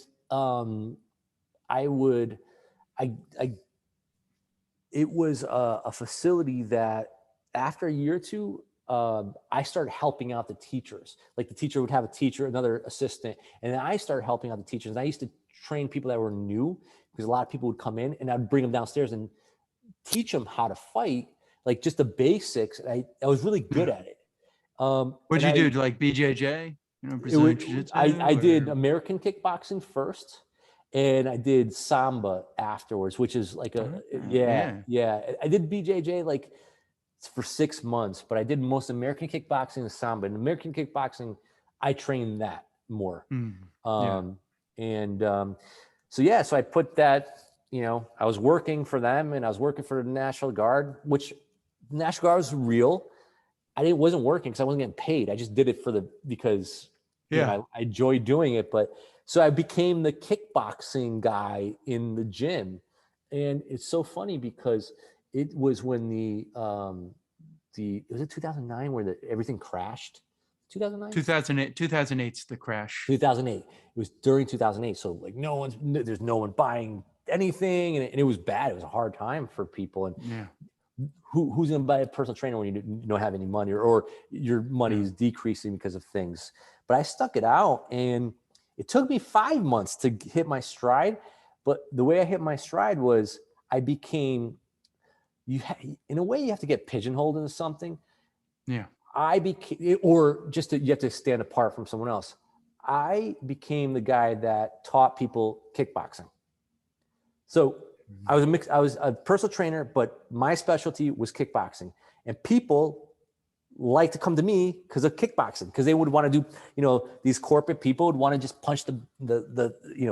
it was a facility that after a year or two, I started helping out the teachers. Like the teacher would have a teacher, another assistant, and then I started helping out the teachers. And I used to train people that were new, because a lot of people would come in, and I'd bring them downstairs and teach them how to fight, like just the basics. I was really good at it. What'd you do? Like BJJ? Brazilian Jiu-Jitsu? I did American kickboxing first, and I did Samba afterwards, which is like I did BJJ like for 6 months, but I did most American kickboxing and Samba. And American kickboxing, I trained that more. So I put that, I was working for them, and I was working for the National Guard, which National Guard was real. I wasn't working because I wasn't getting paid. I just did it because I enjoyed doing it. But so I became the kickboxing guy in the gym. And it's so funny because it was when was it 2009 where everything crashed? 2009? 2008's the crash. 2008. It was during 2008. So like there's no one buying anything. And it was bad. It was a hard time for people. And who's going to buy a personal trainer when you don't have any money, or your money is decreasing because of things? But I stuck it out, and it took me 5 months to hit my stride. But the way I hit my stride was I became, in a way, you have to get pigeonholed into something. Yeah. You have to stand apart from someone else. I became the guy that taught people kickboxing. So I was a personal trainer, but my specialty was kickboxing, and people like to come to me because of kickboxing, because they would want to do, these corporate people would want to just punch the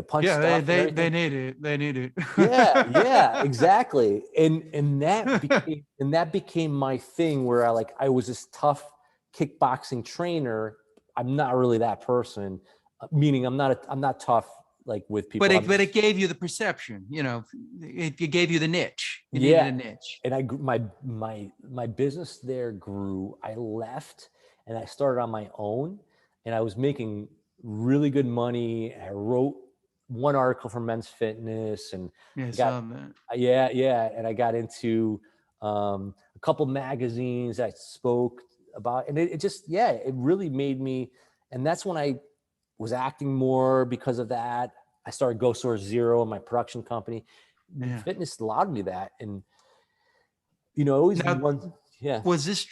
punch stuff. They need it. They need it. yeah, exactly. And that became my thing, where I was this tough kickboxing trainer. I'm not really that person, meaning I'm not tough with people. But it gave you the perception, it gave you the niche. You needed a niche. And my business there grew. I left and I started on my own, and I was making really good money. I wrote one article for Men's Fitness, and and I got into a couple magazines. I spoke about, and it really made me. And that's when I was acting more because of that. I started Go Source Zero, my production company. Yeah. Fitness allowed me that. And, always Was this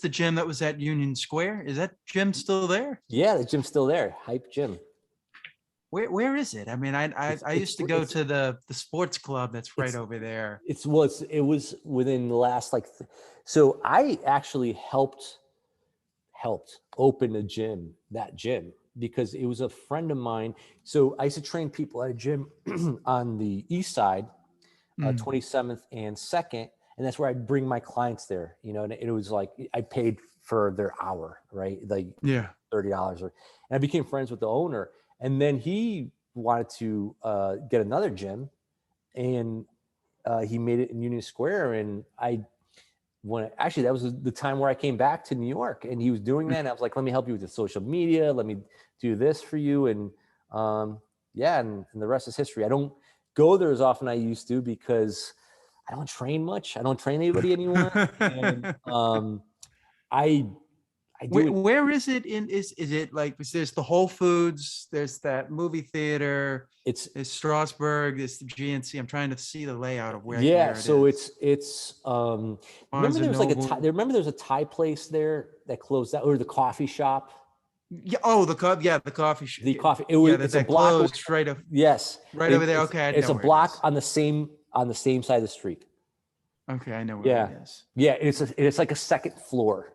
the gym that was at Union Square? Is that gym still there? Yeah, the gym's still there. Hype Gym. Where is it? I mean, I used to go to the sports club that's right over there. It was within the last so I actually helped open that gym, because it was a friend of mine. So I used to train people at a gym on the east side, 27th and 2nd. And that's where I'd bring my clients there, and it was I paid for their hour, right? $30. And I became friends with the owner. And then he wanted to get another gym, and he made it in Union Square. And that was the time where I came back to New York, and he was doing that. And I was like, let me help you with the social media. Let me do this for you. And and the rest is history. I don't go there as often as I used to, because I don't train much. I don't train anybody anymore. And where is it is it there's the Whole Foods, there's that movie theater, it's Strasbourg, it's the GNC. I'm trying to see the layout of where so it's remember there's a Thai place there that closed out, or the coffee shop. Yeah. Oh, the coffee shop. The coffee. It's a block closed right up. Yes. Right over there. Okay. It's a block on the same side of the street. Okay, I know where it is. Yeah, it's like a second floor.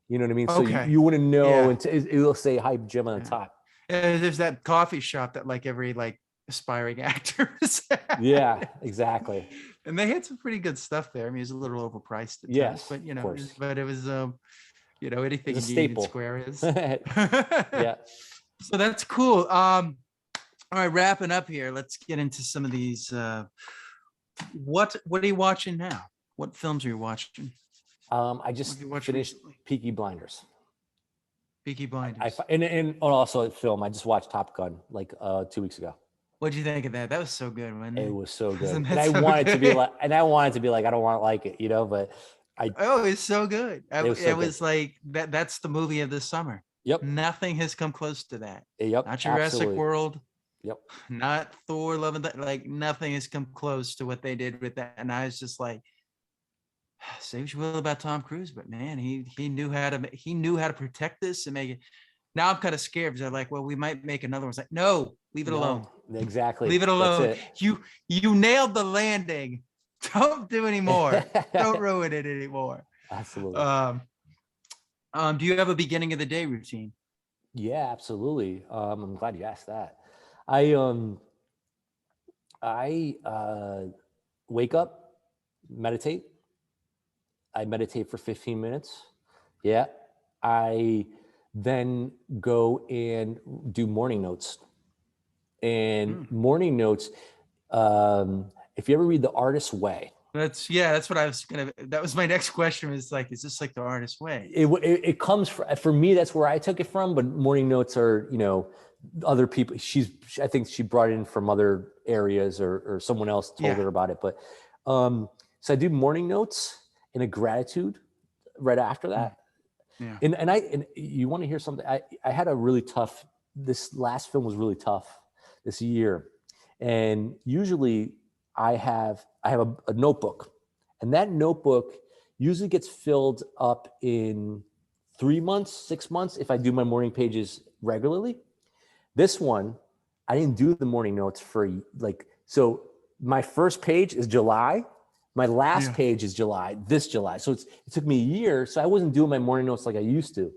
You know what I mean? Okay. So you wouldn't know until it'll say Hype Gym on the top. There's that coffee shop that every aspiring actor is at. Yeah, exactly. And they had some pretty good stuff there. I mean, it was a little overpriced at times, but it was anything in Union Square is. Yeah. So that's cool. All right, wrapping up here. Let's get into some of these. What are you watching now? What films are you watching? I just finished Peaky Blinders. Peaky Blinders. And also a film. I just watched Top Gun 2 weeks ago. What'd you think of that? That was so good, wasn't it? It was so good. And I wanted to be like, I don't want to like it, but it's so good. It was good. that's the movie of this summer. Yep. Nothing has come close to that. Yep. Not Jurassic World. Yep. Not Thor, Love and nothing has come close to what they did with that. And I was just say what you will about Tom Cruise, but man, he knew how to protect this and make it. Now I'm kind of scared, because I'm we might make another one. It's no, leave it alone. Exactly. Leave it alone. You nailed the landing. Don't do any more. Don't ruin it anymore. Absolutely. Do you have a beginning of the day routine? Yeah, absolutely. I'm glad you asked that. I wake up, meditate. I meditate for 15 minutes. Yeah. I then go and do morning notes. And morning notes, if you ever read The Artist's Way. That's what I was that was my next question, is this The Artist's Way? It comes for me, that's where I took it from, but morning notes are, other people, I think she brought it in from other areas, or someone else told her about it. But, so I do morning notes and a gratitude right after that. Yeah. And you want to hear something? I had a really tough, this last film was really tough this year. And usually I have a notebook, and that notebook usually gets filled up in 3 months, 6 months, if I do my morning pages regularly. This one, I didn't do the morning notes for so my first page is July, My last page is this July. So it took me a year. So I wasn't doing my morning notes like I used to.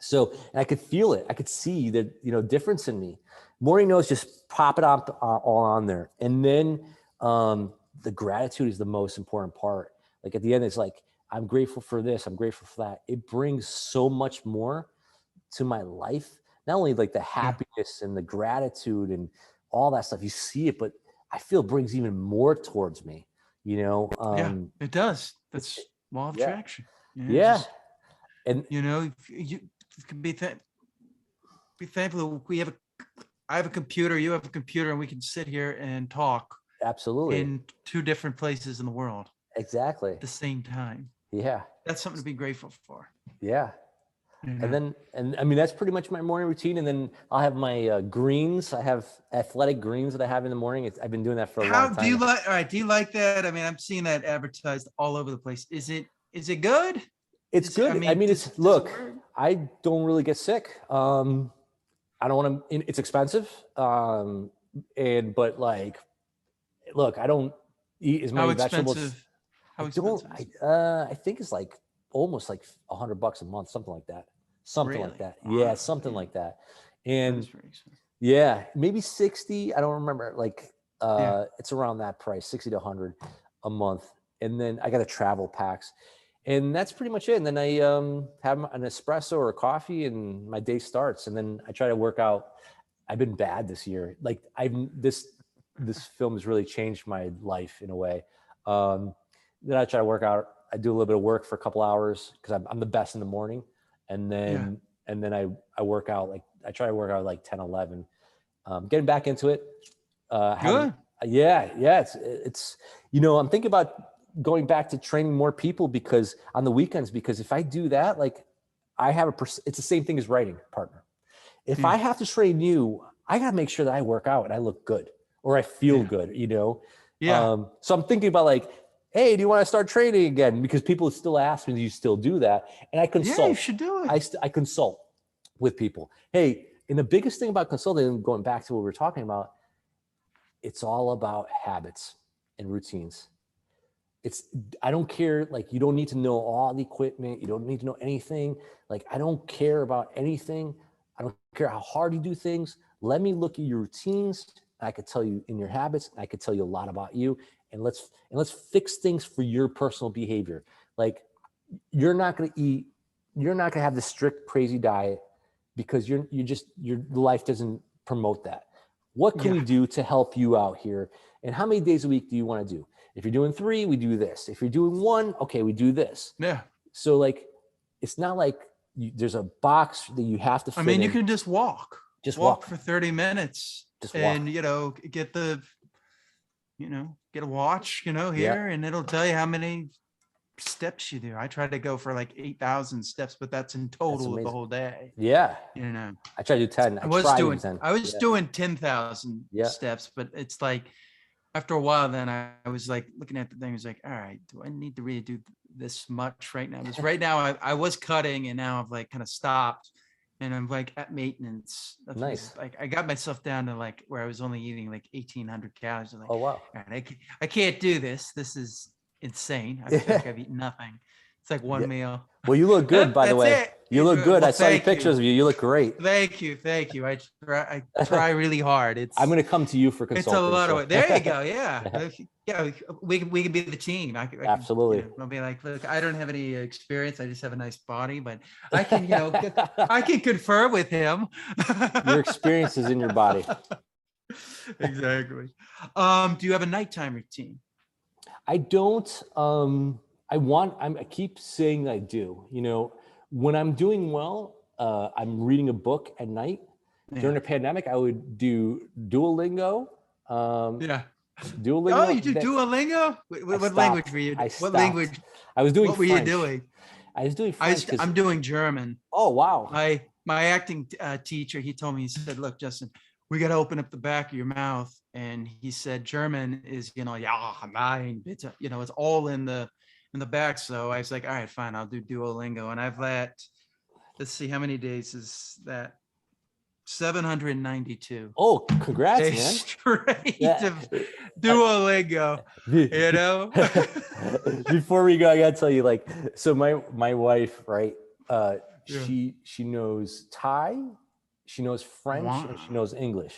So, and I could feel it. I could see the, difference in me. Morning notes, just pop it up all on there. And then the gratitude is the most important part. Like at the end, it's like, I'm grateful for this. I'm grateful for that. It brings so much more to my life. Not only like the happiness and the gratitude and all that stuff, you see it, but I feel it brings even more towards me, it does. That's law of attraction. Just, and you can be thankful I have a computer, you have a computer, and we can sit here and talk absolutely in two different places in the world at the same time. That's something to be grateful for. And I mean, that's pretty much my morning routine. And then I'll have my greens. I have athletic greens that I have in the morning. I've been doing that for a long time. Do you like that? I mean, I'm seeing that advertised all over the place. Is it good? It's good. I don't really get sick. I don't want to, it's expensive. But like, look, I don't eat as many vegetables. How expensive? I think it's like almost like $100 a month, something like that. Like that. Wow. Yeah, something like that. And maybe 60. I don't remember. Like it's around that price, 60 to 100 a month. And then I got a travel packs. And that's pretty much it. And then I have an espresso or a coffee and my day starts. And then I try to work out. I've been bad this year. Like this film has really changed my life in a way. Then I try to work out. I do a little bit of work for a couple hours because I'm the best in the morning. And then I work out, like I try to work out like 10, 11, getting back into it. Good. It's, I'm thinking about going back to training more people because on the weekends, because if I do that, like I have it's the same thing as writing partner. If I have to train you, I got to make sure that I work out and I look good or I feel good, So I'm thinking about like, hey, do you want to start training again? Because people still ask me, do you still do that? And I consult. Yeah, you should do it. I consult with people. Hey, and the biggest thing about consulting, going back to what we were talking about, it's all about habits and routines. I don't care, like you don't need to know all the equipment. You don't need to know anything. Like I don't care about anything. I don't care how hard you do things. Let me look at your routines. I could tell you in your habits. I could tell you a lot about you. And let's fix things for your personal behavior. Like you're not going to have the strict crazy diet because your life doesn't promote that. What can we do to help you out here? And how many days a week do you want to do? If you're doing 3, we do this. If you're doing 1, okay, we do this. Yeah. So like, it's not like there's a box that you have to fit in. You can just walk. Just walk for 30 minutes. Just walk. And, get a watch, here, and it'll tell you how many steps you do. I try to go for like 8,000 steps, but that's in total of the whole day. Yeah. I try to do 10. I was doing 10,000 steps, but it's like after a while, then I was like looking at the thing. I was like, all right, do I need to really do this much right now? Because right now I was cutting and now I've like kind of stopped. And I'm like at maintenance. That's nice. Like I got myself down to like where I was only eating like 1,800 calories. I'm like, oh wow! All right, I can't do this. This is insane. I feel like I've eaten nothing. It's like one meal. Well, you look good, by the way. You look good. I saw your pictures of you. You look great. Thank you. I try really hard. I'm going to come to you for consulting. It's a lot of work. There you go. Yeah. We can be the team. Absolutely. I'll be like, look, I don't have any experience. I just have a nice body, but I can, I can confer with him. Your experience is in your body. Exactly. Do you have a nighttime routine? I don't. I keep saying I do. When I'm doing well, I'm reading a book at night. During the pandemic, I would do Duolingo. Duolingo. Oh, you do Duolingo? What language were you doing? What language? I was doing What were French. you doing? I was doing French. I'm doing German. Oh, wow. My acting teacher, he told me, he said, look, Justin, we got to open up the back of your mouth. And he said, German is, yeah, nein, bitte. It's all in the back. So I was like, all right, fine, I'll do Duolingo. And I've let's see, how many days is that? 792. Oh, congrats, Days man. straight Yeah. of Duolingo, you know? Before we go, I gotta tell you, like, so my wife, right? Yeah. She knows Thai, she knows French, and she Wow. knows English,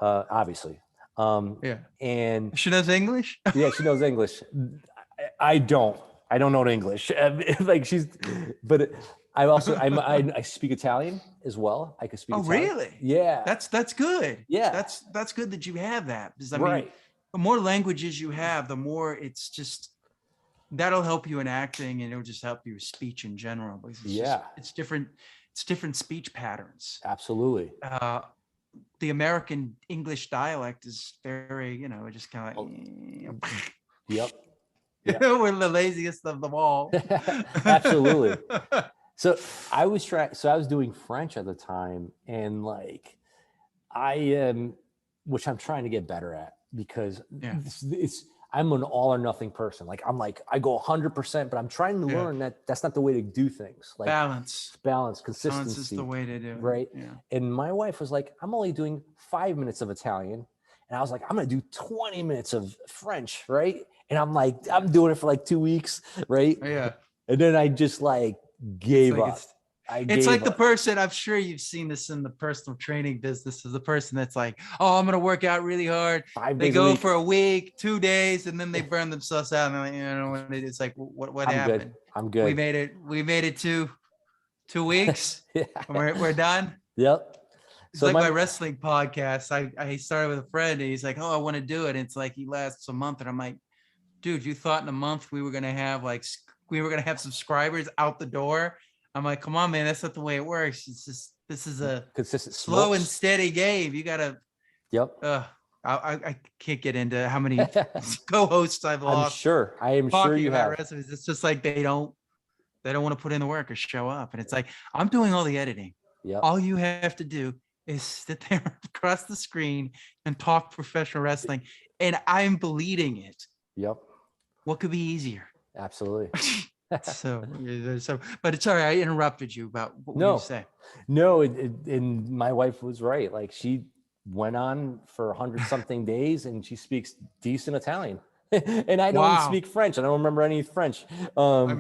obviously. Yeah. And She knows English? yeah, she knows English. I don't. I don't know English. Like but I speak Italian as well. I can speak Oh, Italian. really? Yeah. That's good. Yeah. That's good that you have that. Because I mean, Right. the more languages you have, the more it's just that'll help you in acting, and it'll just help you with speech in general. Because it's different speech patterns. Absolutely. The American English dialect is very, it just kind of like, Yep. we're the laziest of them all. Absolutely. So I was doing French at the time, and like I am, which I'm trying to get better at, because I'm an all or nothing person. Like I go 100%, but I'm trying to learn that that's not the way to do things. Like balance, consistency. Balance is the way to do it. Right. Yeah. And my wife was like, I'm only doing 5 minutes of Italian. And I was like, I'm going to do 20 minutes of French. Right. And I'm like, I'm doing it for like 2 weeks. Right. Yeah. And then I just like gave up. It's like the person, I'm sure you've seen this in the personal training business, is the person that's like, oh, I'm going to work out really hard. 5 days they a go week. for a week, 2 days, and then they burn themselves out. And then, it's like, what happened? Good. I'm good. We made it 2 weeks. Yeah. We're done. Yep. It's like my wrestling podcast. I started with a friend, and he's like, oh, I want to do it. And it's like, he lasts a month. And I'm like, dude, you thought in a month we were going to have subscribers out the door? I'm like, come on, man, that's not the way it works. It's just, this is a consistent, slow and steady game. You gotta. Yep. I can't get into how many co-hosts I've lost. I am sure you have. Recipes. It's just like they don't want to put in the work or show up, and it's like, I'm doing all the editing. Yep. All you have to do is sit there across the screen and talk professional wrestling, and I'm bleeding it. Yep. What could be easier? Absolutely. so, but it's all right. I interrupted you about what were you say? No, and my wife was right. Like, she went on for 100 something days, and she speaks decent Italian. And I don't speak French. I don't remember any French. I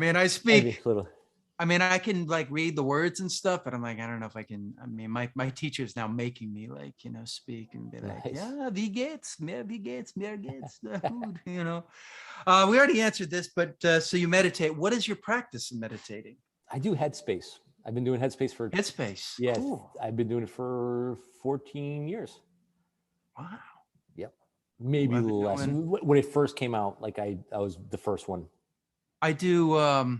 mean, I can like read the words and stuff, but I'm like, I don't know if I can. I mean, my teacher's now making me like, speak and be like, yeah, wie geht's, mehr geht's, good, we already answered this, but so you meditate. What is your practice in meditating? I do Headspace. I've been doing Headspace for Headspace. Yeah, cool. I've been doing it for 14 years. Wow. Yep. Maybe a little less. When it first came out, like I was the first one. I do.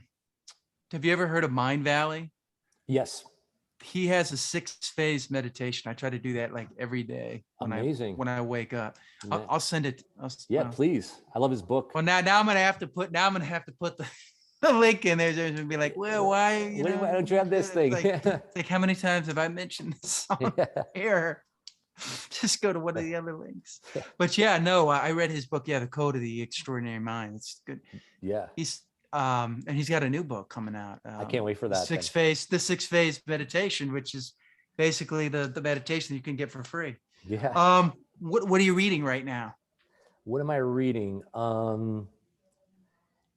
Have you ever heard of Mind Valley? Yes. He has a 6-phase meditation. I try to do that like every day. Amazing. When I wake up, I'll send it. Please. I love his book. Well, now I'm gonna have to put the link in there. There's gonna be like, well, why don't you have this thing? Like how many times have I mentioned this song here? Just go to one of the other links. But I read his book. The Code of the Extraordinary Mind. It's good. Yeah. And he's got a new book coming out. I can't wait for that. The 6-phase meditation, which is basically the meditation you can get for free. Yeah. What are you reading right now? What am I reading?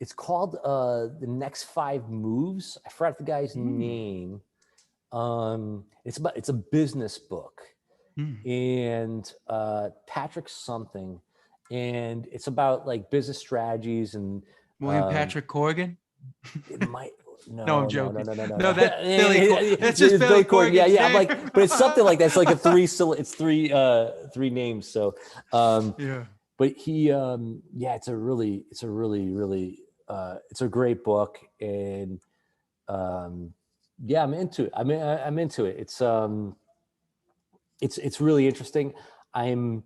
It's called The Next 5 Moves. I forgot the guy's name. It's a business book. And Patrick something, and it's about like business strategies and William Patrick Corgan. It might. No, I'm joking. No, that's Billy. That's just Billy Corgan. Yeah. I'm like, but it's something like that. It's like it's three names. So, But he, it's a really, it's a great book, and I'm into it. I'm into it. It's really interesting. I'm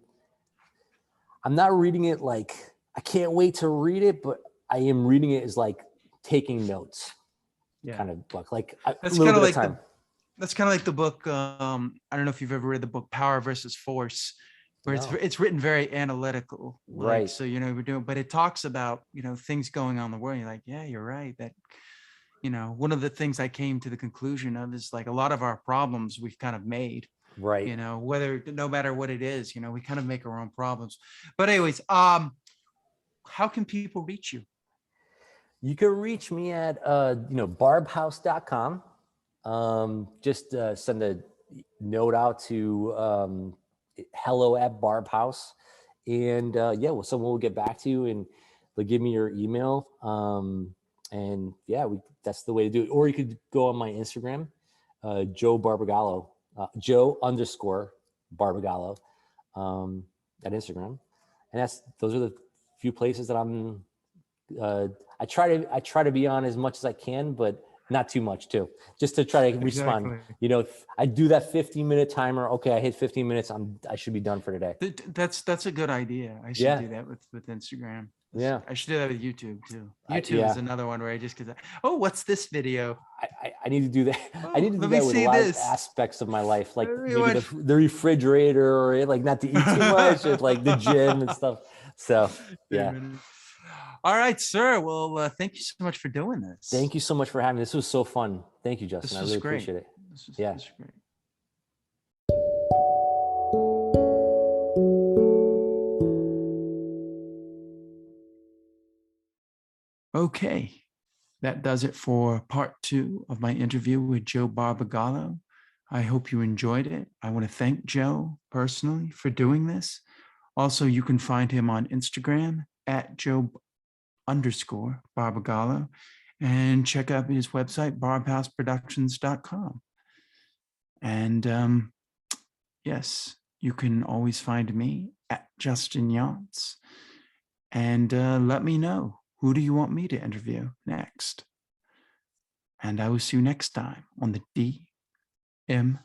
not reading it like I can't wait to read it, but I am reading it as like taking notes, kind of book. Like that's kind of like that's kind of like the book. I don't know if you've ever read the book Power versus Force, where it's written very analytical, right? So we're doing, but it talks about things going on in the world. You're like, yeah, you're right. That one of the things I came to the conclusion of is like a lot of our problems we've kind of made. Right. You know, no matter what it is, you know, we kind of make our own problems. But anyways, how can people reach you? You can reach me at, barbhouse.com. Just send a note out to hello@barbhouse. And well, someone will get back to you and they'll give me your email. And yeah, that's the way to do it. Or you could go on my Instagram, Joe Barbagallo, Joe_Barbagallo, at Instagram. And those are the few places that I'm, I try to be on as much as I can, but not too much too, just to try to respond. Exactly. You know, I do that 15-minute timer. Okay, I hit 15 minutes. I should be done for today. That's a good idea. I should do that with Instagram. Yeah, I should do that with YouTube too. YouTube is another one where I just oh, what's this video? I need to do that. Oh, I need to do that with a lot of aspects of my life, like maybe the refrigerator, or like not to eat too much, and like the gym and stuff. So yeah. All right, sir. Well, thank you so much for doing this. Thank you so much for having me. This was so fun. Thank you, Justin. I really appreciate it. This was great. Okay, that does it for part 2 of my interview with Joe Barbagallo. I hope you enjoyed it. I want to thank Joe personally for doing this. Also, you can find him on Instagram at Joe_Barbagallo, and check out his website, barbhouseproductions.com. And yes, you can always find me at Justin Yachts. And let me know, who do you want me to interview next? And I will see you next time on the DMF.